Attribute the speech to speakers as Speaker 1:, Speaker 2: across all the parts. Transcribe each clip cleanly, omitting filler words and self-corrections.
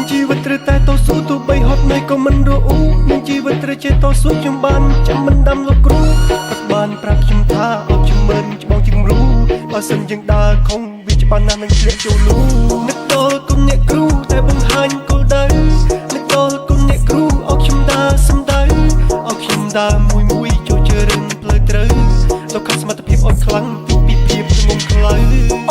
Speaker 1: ជីវិតត្រូវតែតស៊ូទោះបីហត់នឿយក៏មិនរអ៊ូមានជីវិតត្រូវចេះតស៊ូខ្ញុំបានចាំមិនដាំលោកគ្រូគាត់បានប្រាប់ខ្ញុំថាអត់ជំរឿនច្បងជាគំរូបើសិនយើងដើរខំវាច្បាស់ណាស់នឹងធ្លាក់ចូលលូនឹកដល់គុណអ្នកគ្រូតែបង្ហាញគោលដៅនឹកដល់គុណអ្នកគ្រូអោខ្ញុំដើរសំដៅអោខ្ញុំដើរមួយចូលជឿរឿងផ្លូវត្រូវលោកខាត់សមត្ថភាពអត់ខ្លាំងពីភាពងងខ្លៅ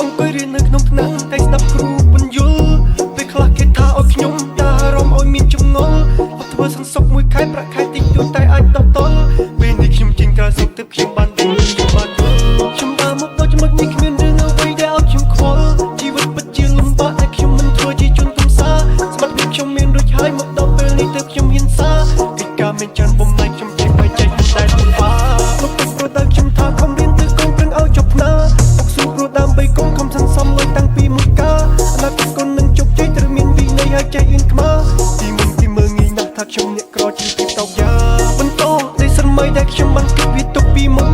Speaker 1: អង្គុយរៀននៅក្នុងថ្នាក់តែស្ដាប់គ្រូបញ្យល់ពេលខ្លះគេថាអោខ្ញុំដើរអារម្មណ៍អោយមានចម្ងល់អត់ធ្វើសន្សុកមួយខែប្រាក់ខែតិចតួចតែអាចដោះតល់ពេលនេះខ្ញុំចេញក្រៅសុខទឹកខ្ញុំបានដឹងខ្ញុំបានយល់ខ្ញុំដើរមកដល់ចំណុចនេះគ្មានរឿងអ្វីដែលអោខ្ញុំខ្វល់ជីវិតពិតជាលំបាកតែខ្ញុំមិនធ្វើជាជនកំសាសមត្ថភាពខ្ញុំមានរួចហើយមកដល់ពេលនេះទើបខ្ញុំហ៊ានសារកិច្ចការមានច្រើនបំណែកខ្ញុំចេះបែកចែកតែពិបាកលោកពេញព្រោះតែខ្ញុំថាខំរៀនទៅកូនប្រឹងឲ្យចប់ផ្នើអុកស៊ូព្រោះដើម្បីកូនខំសន្សំលុយតាំងពីមួយការអនាគតកូននឹងជោគជ័យត្រូវមានវិន័យហើយចេះអៀនខ្មាទីមើងងាយណាស់ថាខ្ញុំអ្នកក្រជាទីតោកយ៉ាបន្តនៃស្រមៃដែលខ្ញុំបានគិតវាទុកពីមុន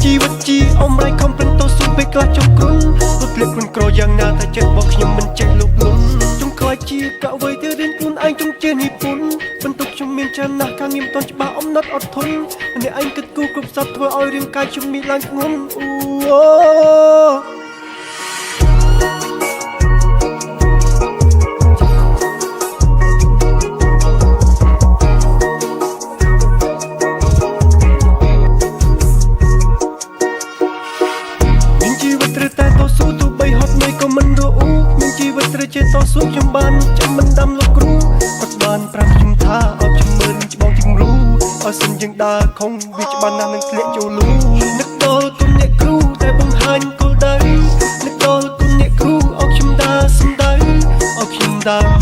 Speaker 1: ជីវិតជាអមរៃខំប្រឹងតស៊ូពេលខ្លះចុះគ្រុនរត់លាក់ខ្លួនក្រយ៉ាងណាតែចិត្តរបស់ខ្ញុំមិនចេះលុបលុនចង់ខ្លាចជាកអ្វីទៅរៀនខ្លួនឯងចង់ជានិពន្ធបន្ទុកខ្ញុំមានច្រើនណាស់ការងារមិនទាន់ច្បាស់អំណត់អត់ធន់ម្នាក់ឯងគិតគូរគ្រប់សពធ្វើឲ្យរាងកាយខ្ញុំមានឡើងធ្ងន់អូត្រូវតែតស៊ូទោះបីហត់នឿយក៏មិនរអ៊ូមានជីវិតត្រូវចេះតស៊ូខ្ញុំបានចាំមិនដាំលោកគ្រូគាត់បានប្រាប់ខ្ញុំថាអត់ជំរឿនច្បងជាគំរូបើសិនយើងដើរខំវាច្បាស់ណាស់នឹងធ្លាក់ចូលលូនឹកដល់គុណអ្នកគ្រូតែបង្ហាញគោលដៅនឹកដល់គុណអ្នកគ្រូអោខ្ញុំដើរសំដៅអោខ្ញុំដើរ